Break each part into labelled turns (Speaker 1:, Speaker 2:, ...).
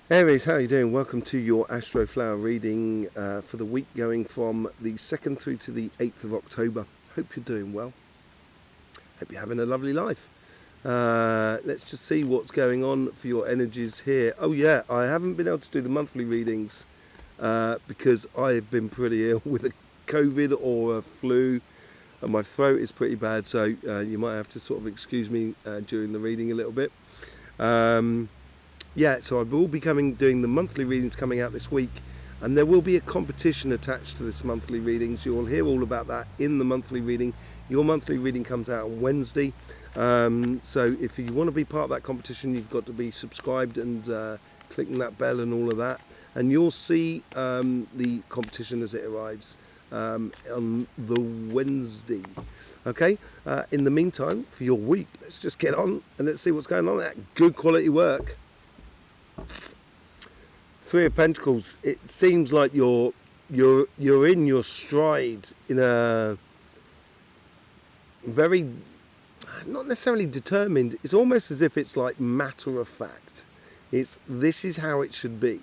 Speaker 1: Aries, how are you doing? Welcome to your Astroflower reading for the week going from the 2nd through to the 8th of October. Hope you're doing well. Hope you're having a lovely life. Let's just see what's going on for your energies here. Oh yeah, I haven't been able to do the monthly readings because I have been pretty ill with a COVID or a flu, and my throat is pretty bad, so you might have to sort of excuse me during the reading a little bit. Yeah, so I will be doing the monthly readings coming out this week, and there will be a competition attached to this monthly readings. You'll hear all about that in the monthly reading. Your monthly reading comes out on Wednesday, so if you want to be part of that competition, you've got to be subscribed and clicking that bell and all of that, and you'll see the competition as it arrives on the Wednesday. Okay, in the meantime, for your week, let's just get on and let's see what's going on. That good quality work. Three of Pentacles. It seems like you're in your stride in a very, not necessarily determined. It's almost as if it's like matter of fact. This is how it should be.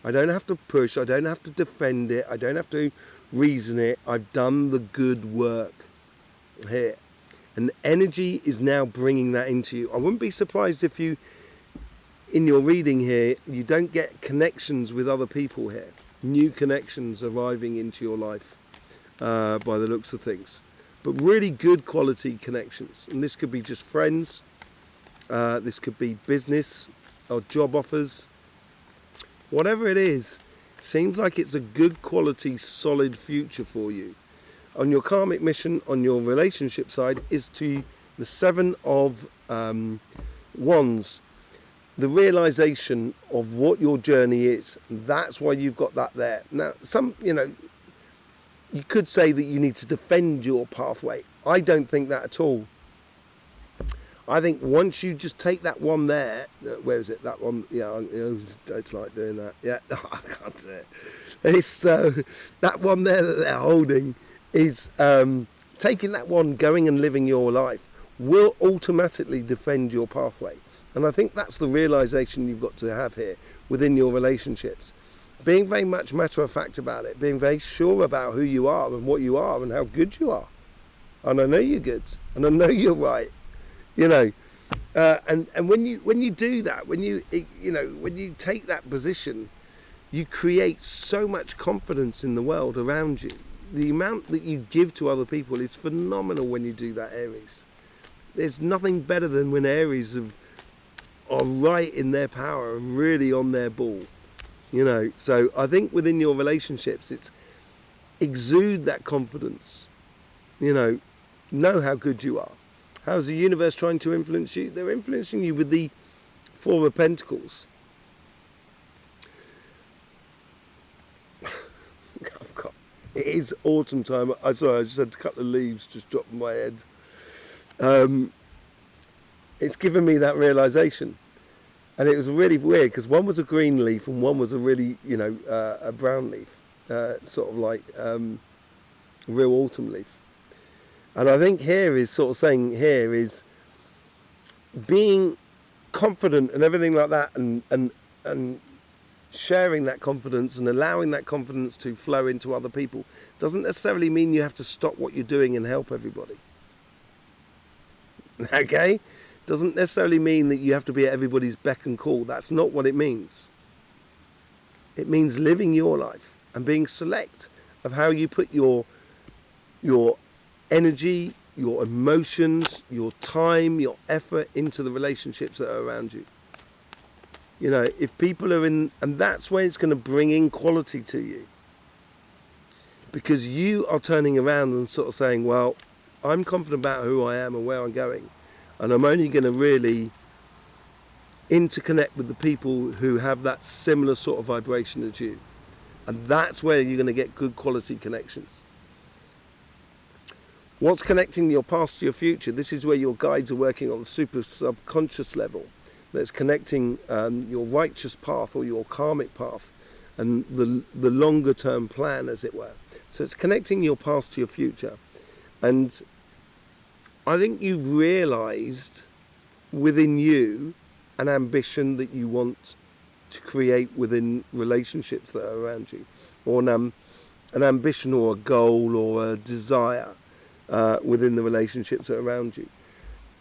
Speaker 1: I don't have to push. I don't have to defend it. I don't have to reason it. I've done the good work here, and energy is now bringing that into you. I wouldn't be surprised if you, in your reading here, you don't get connections with other people here. New connections arriving into your life by the looks of things. But really good quality connections. And this could be just friends. This could be business or job offers. Whatever it is, seems like it's a good quality, solid future for you. On your karmic mission, on your relationship side, is to the Seven of Wands. The realization of what your journey is. That's why you've got that there. Now, you could say that you need to defend your pathway. I don't think that at all. I think once you just take that one there, where is it? That one, yeah, it's like doing that. Yeah, I can't do it. It's that one there that they're holding is taking that one, going and living your life will automatically defend your pathway. And I think that's the realization you've got to have here within your relationships. Being very much matter of fact about it, being very sure about who you are and what you are and how good you are. And I know you're good, and I know you're right. And when you do that, when you take that position, you create so much confidence in the world around you. The amount that you give to other people is phenomenal when you do that, Aries. There's nothing better than when Aries are right in their power and really on their ball. So I think within your relationships, it's exude that confidence. Know how good you are. How's the universe trying to influence you? They're influencing you with the Four of Pentacles. It is autumn time. Sorry, I just had a couple of leaves just drop in my head. It's given me that realization, and it was really weird because one was a green leaf and one was a really, a brown leaf, sort of like real autumn leaf. And I think here is sort of saying here is being confident and everything like that, and sharing that confidence and allowing that confidence to flow into other people doesn't necessarily mean you have to stop what you're doing and help everybody. Okay? Doesn't necessarily mean that you have to be at everybody's beck and call. That's not what it means. It means living your life and being select of how you put your energy, your emotions, your time, your effort into the relationships that are around you. If people are in, and that's where it's going to bring in quality to you. Because you are turning around and sort of saying, well, I'm confident about who I am and where I'm going. And I'm only going to really interconnect with the people who have that similar sort of vibration as you. And that's where you're going to get good quality connections. What's connecting your past to your future? This is where your guides are working on the super subconscious level. That's connecting your righteous path or your karmic path and the longer term plan, as it were. So it's connecting your past to your future. And I think you've realized within you an ambition that you want to create within relationships that are around you, or an ambition or a goal or a desire within the relationships that are around you.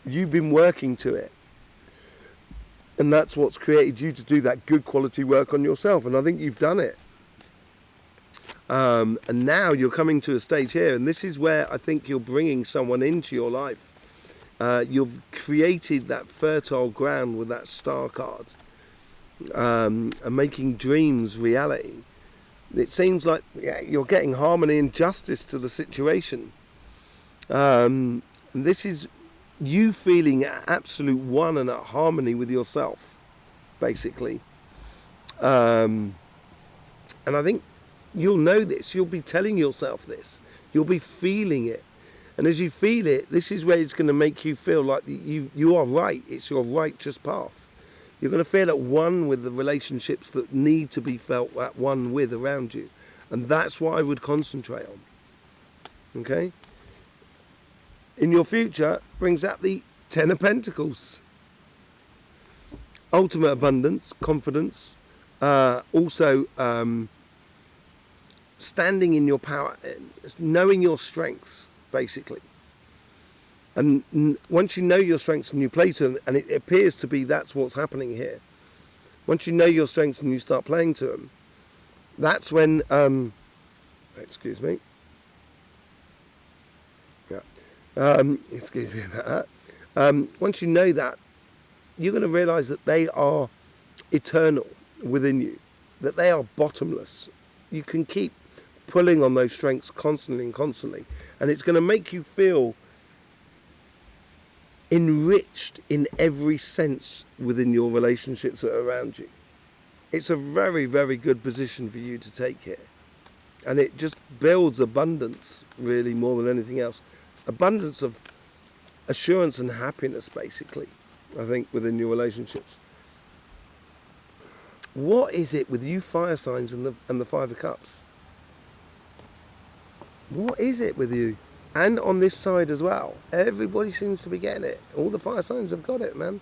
Speaker 1: You've been working to it, and that's what's created you to do that good quality work on yourself, and I think you've done it. And now you're coming to a stage here, and this is where I think you're bringing someone into your life. You've created that fertile ground with that star card, and making dreams reality. It seems like you're getting harmony and justice to the situation. And this is you feeling at absolute one and at harmony with yourself, basically. And I think you'll know this. You'll be telling yourself this. You'll be feeling it. And as you feel it, this is where it's going to make you feel like you are right. It's your righteous path. You're going to feel at one with the relationships that need to be felt at one with around you. And that's what I would concentrate on. Okay? In your future brings out the Ten of Pentacles. Ultimate abundance, confidence, also standing in your power, knowing your strengths, basically. And once you know your strengths and you play to them, and it appears to be that's what's happening here. Once you know your strengths and you start playing to them, that's when, excuse me. Yeah. Excuse me about that. Once you know that, you're going to realise that they are eternal within you, that they are bottomless. You can keep pulling on those strengths constantly and constantly, and it's going to make you feel enriched in every sense within your relationships that are around you. It's a very, very good position for you to take here, and it just builds abundance, really, more than anything else. Abundance of assurance and happiness, basically, I think, within your relationships. What is it with you fire signs and the Five of Cups? What is it with you? And on this side as well, everybody seems to be getting it. All the fire signs have got it, man.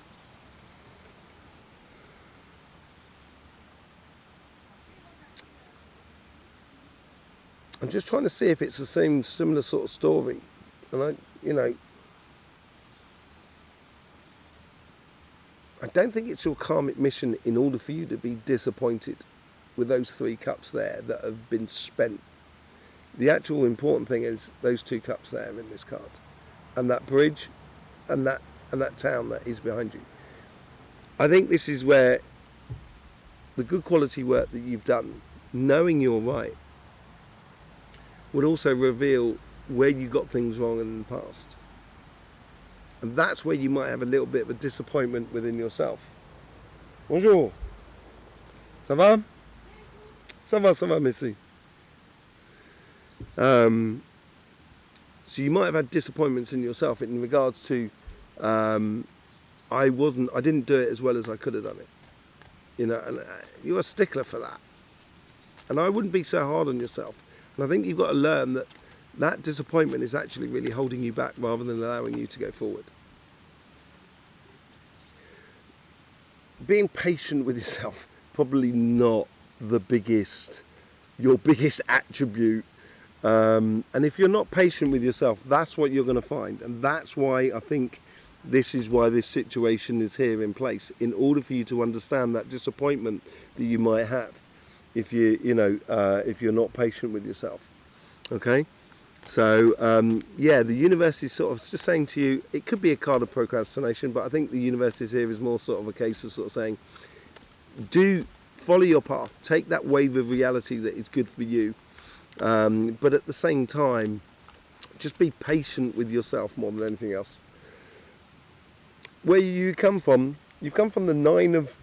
Speaker 1: I'm just trying to see if it's the same, similar sort of story. And I don't think it's your karmic mission in order for you to be disappointed with those 3 cups there that have been spent. The actual important thing is those 2 cups there in this card, and that bridge, and that town that is behind you. I think this is where the good quality work that you've done, knowing you're right, would also reveal where you got things wrong in the past. And that's where you might have a little bit of a disappointment within yourself. Bonjour. Ça va? Ça va, merci. So you might have had disappointments in yourself in regards to I didn't do it as well as I could have done it. And you're a stickler for that. And I wouldn't be so hard on yourself. And I think you've got to learn that disappointment is actually really holding you back rather than allowing you to go forward. Being patient with yourself, probably not your biggest attribute. And if you're not patient with yourself, that's what you're going to find. And that's why I think this is why this situation is here in place, in order for you to understand that disappointment that you might have if if you're not patient with yourself. Okay? So, the universe is sort of just saying to you, it could be a card of procrastination, but I think the universe is here is more sort of a case of sort of saying, follow your path, take that wave of reality that is good for you, but at the same time, just be patient with yourself more than anything else. Where you come from, you've come from the 9 of,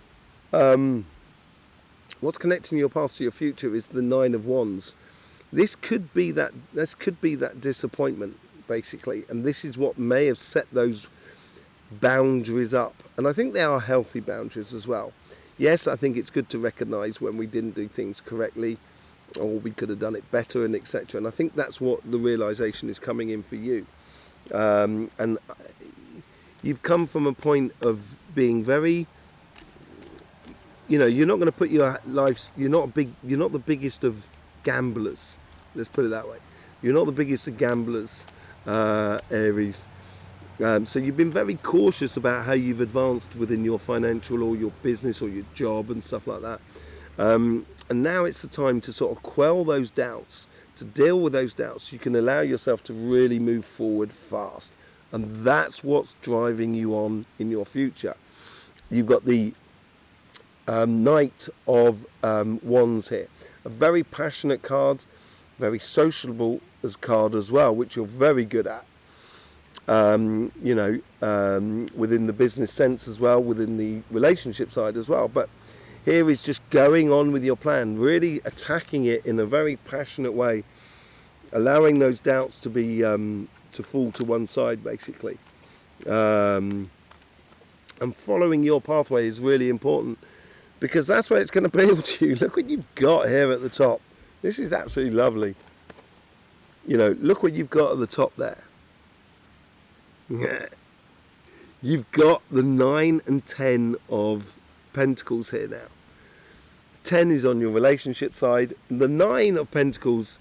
Speaker 1: what's connecting your past to your future is the 9 of Wands. This could be that disappointment, basically, and this is what may have set those boundaries up. And I think they are healthy boundaries as well. Yes, I think it's good to recognise when we didn't do things correctly, or we could have done it better, and etc. And I think that's what the realisation is coming in for you. And you've come from a point of being very, you're not going to put your life. You're not the biggest of gamblers. Let's put it that way. You're not the biggest of gamblers, Aries. So you've been very cautious about how you've advanced within your financial or your business or your job and stuff like that. And now it's the time to sort of quell those doubts, to deal with those doubts. You can allow yourself to really move forward fast. And that's what's driving you on in your future. You've got the Knight of Wands here. A very passionate card, very sociable as card as well, which you're very good at. Within the business sense as well, within the relationship side as well. But here is just going on with your plan, really attacking it in a very passionate way, allowing those doubts to be to fall to one side, basically. And following your pathway is really important, because that's where it's going to appeal to you. Look what you've got here at the top. This is absolutely lovely. Look what you've got at the top there. You've got the 9 and 10 of Pentacles here now. 10 is on your relationship side. The 9 of Pentacles,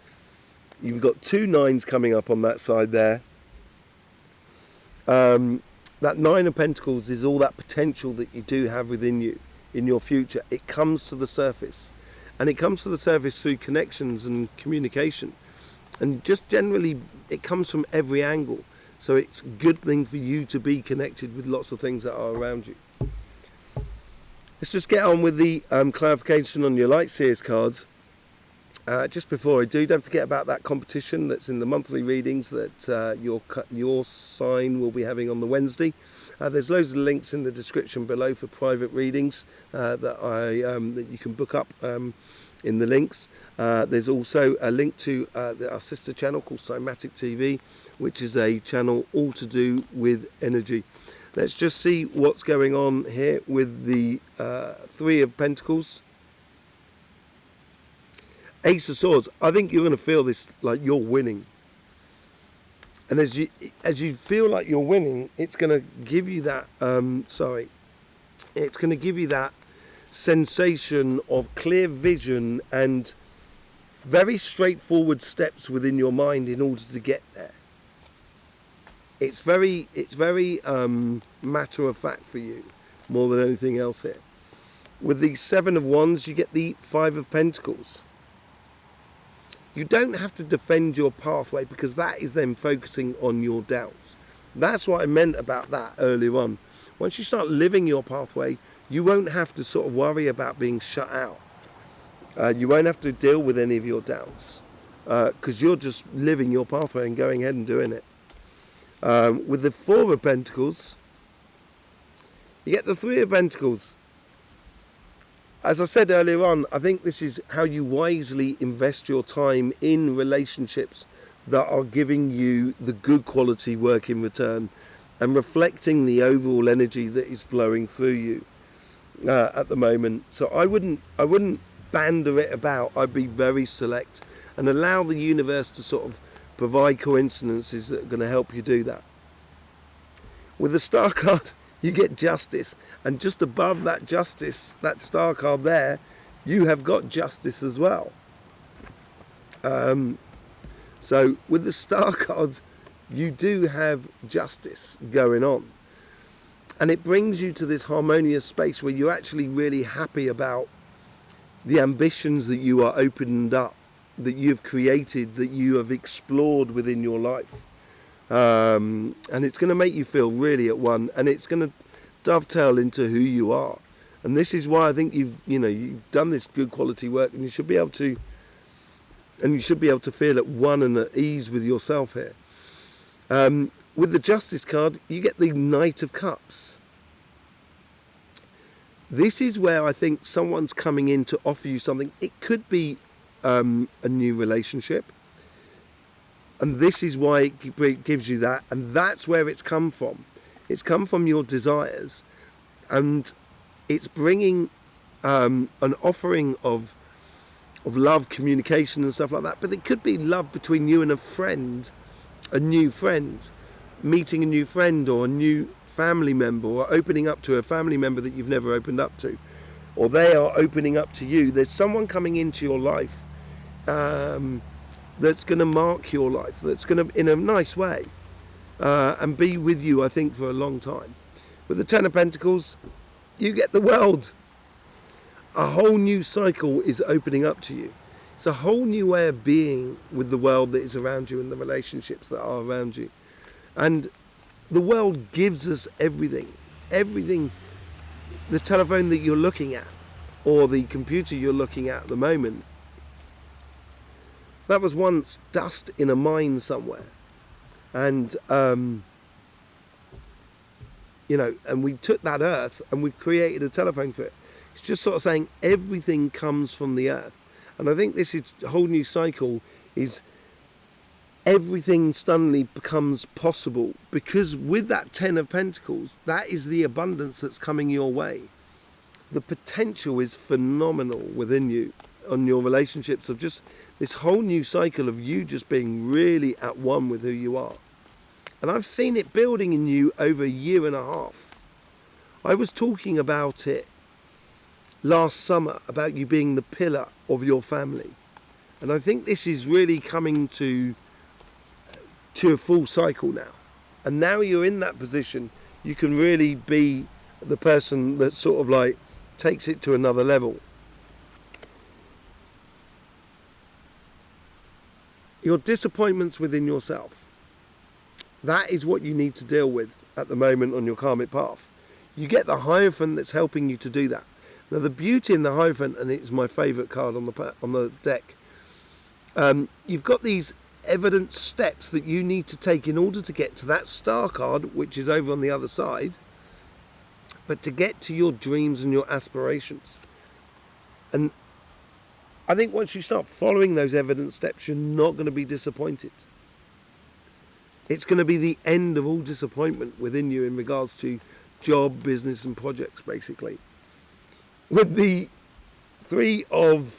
Speaker 1: you've got 2 9s coming up on that side there. That 9 of Pentacles is all that potential that you do have within you in your future. It comes to the surface, and it comes to the surface through connections and communication, and just generally it comes from every angle. So it's a good thing for you to be connected with lots of things that are around you. Let's just get on with the clarification on your Light Seers cards. Just before I do, don't forget about that competition that's in the monthly readings that your sign will be having on the Wednesday. There's loads of links in the description below for private readings that you can book up in the links. There's also a link to our sister channel called Cymatic TV, which is a channel all to do with energy. Let's just see what's going on here with the 3 of Pentacles. Ace of Swords. I think you're going to feel this like you're winning. And as you feel like you're winning, it's going to give you that, it's going to give you that sensation of clear vision and very straightforward steps within your mind in order to get there. It's very matter of fact for you, more than anything else here. With the 7 of Wands, you get the 5 of Pentacles. You don't have to defend your pathway, because that is then focusing on your doubts. That's what I meant about that earlier on. Once you start living your pathway, you won't have to sort of worry about being shut out. You won't have to deal with any of your doubts, because you're just living your pathway and going ahead and doing it. With the 4 of Pentacles, you get the 3 of Pentacles. As I said earlier on, I think this is how you wisely invest your time in relationships that are giving you the good quality work in return and reflecting the overall energy that is blowing through you at the moment. So I wouldn't banter it about. I'd be very select and allow the universe to sort of provide coincidences that are going to help you do that. With the Star card, you get Justice, and just above that Justice, that Star card there, you have got Justice as well. So with the Star cards, you do have justice going on, and it brings you to this harmonious space where you're actually really happy about the ambitions that you are opened up, that you've created, that you have explored within your life. And it's going to make you feel really at one, and it's going to dovetail into who you are. And this is why I think you've done this good quality work, and you should be able to feel at one and at ease with yourself here. With the Justice card, you get the Knight of Cups. This is where I think someone's coming in to offer you something. It could be a new relationship, and this is why it gives you that, and that's where it's come from. It's come from your desires, and it's bringing an offering of love, communication and stuff like that. But it could be love between you and a friend, a new friend, meeting a new friend or a new family member, or opening up to a family member that you've never opened up to, or they are opening up to you. There's someone coming into your life that's going to mark your life, that's going to, in a nice way, and be with you, I think, for a long time. With the Ten of Pentacles, you get the world. A whole new cycle is opening up to you. It's a whole new way of being with the world that is around you and the relationships that are around you. And the world gives us everything. Everything. The telephone that you're looking at, or the computer you're looking at the moment, that was once dust in a mine somewhere. And, and we took that earth and we've created a telephone for it. It's just sort of saying everything comes from the earth. And I think this is a whole new cycle, is everything suddenly becomes possible, because with that Ten of Pentacles, that is the abundance that's coming your way. The potential is phenomenal within you on your relationships, of just this whole new cycle of you just being really at one with who you are. And I've seen it building in you over a year and a half. I was talking about it last summer, about you being the pillar of your family. And I think this is really coming to a full cycle now. And now you're in that position, you can really be the person that sort of like takes it to another level. Your disappointments within yourself, that is what you need to deal with at the moment on your karmic path. You get the Hierophant that's helping you to do that. Now the beauty in the Hierophant, and it's my favourite card on the deck, you've got these evidence steps that you need to take in order to get to that star card, which is over on the other side, but to get to your dreams and your aspirations. And I think once you start following those evidence steps, you're not going to be disappointed. It's going to be the end of all disappointment within you in regards to job, business and projects, basically. With the Three of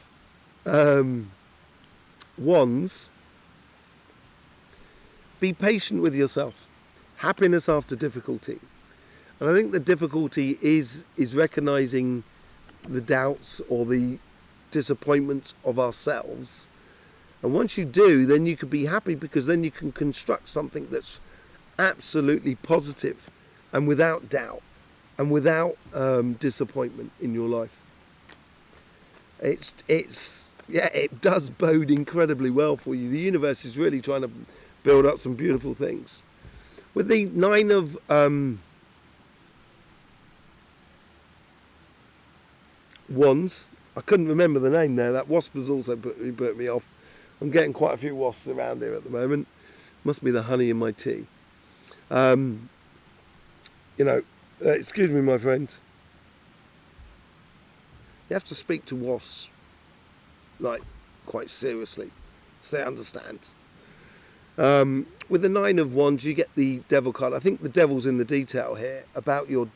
Speaker 1: Wands, be patient with yourself. Happiness after difficulty. And I think the difficulty is recognizing the doubts or the disappointments of ourselves. And once you do, then you can be happy, because then you can construct something that's absolutely positive and without doubt and without disappointment in your life. It does bode incredibly well for you. The universe is really trying to build up some beautiful things. With the Nine of Wands, I couldn't remember the name there. That wasp has also put me off. I'm getting quite a few wasps around here at the moment. Must be the honey in my tea. Excuse me, my friend. You have to speak to wasps, like, quite seriously, so they understand. With the Nine of Wands, you get the Devil card. I think the Devil's in the detail here, about your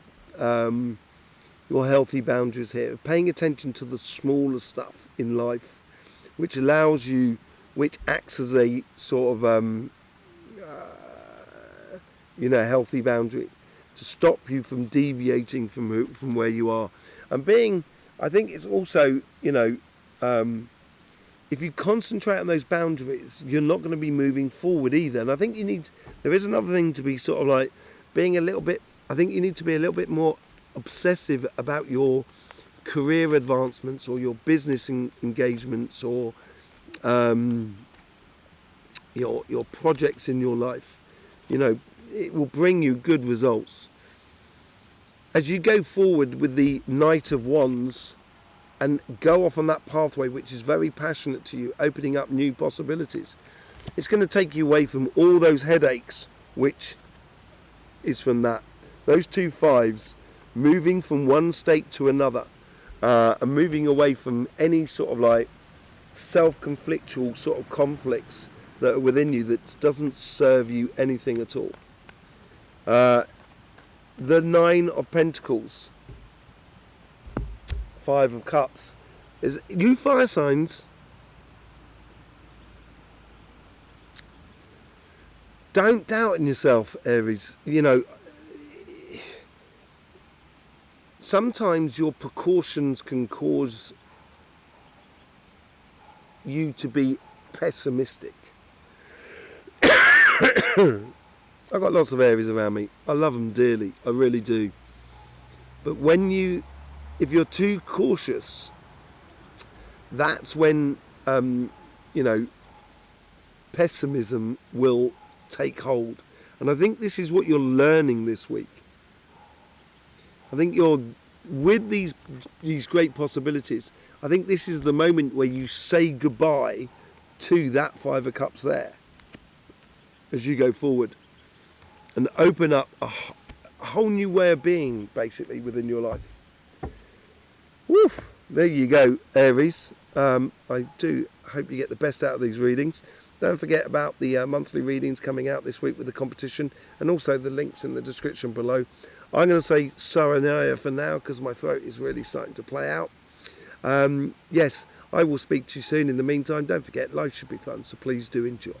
Speaker 1: healthy boundaries here, paying attention to the smaller stuff in life, which allows you, which acts as a sort of healthy boundary to stop you from deviating from where you are. And I think it's also, if you concentrate on those boundaries, you're not going to be moving forward either. And I think there is another thing to be sort of like I think you need to be a little bit more obsessive about your career advancements or your business engagements or your projects in your life. It will bring you good results. As you go forward with the Knight of Wands and go off on that pathway which is very passionate to you, opening up new possibilities, it's going to take you away from all those headaches, which is from those two fives, moving from one state to another, and moving away from any sort of like self-conflictual sort of conflicts that are within you that doesn't serve you anything at all. The Nine of Pentacles, Five of Cups, is you fire signs. Don't doubt in yourself, Aries. sometimes your precautions can cause you to be pessimistic. I've got lots of Aries around me. I love them dearly. I really do. But if you're too cautious, that's when, pessimism will take hold. And I think this is what you're learning this week. I think with these great possibilities, I think this is the moment where you say goodbye to that Five of Cups there as you go forward and open up a whole new way of being, basically, within your life. Woo! There you go, Aries. I do hope you get the best out of these readings. Don't forget about the monthly readings coming out this week with the competition, and also the links in the description below. I'm going to say Saranaya for now because my throat is really starting to play out. Yes, I will speak to you soon. In the meantime, don't forget, life should be fun, so please do enjoy.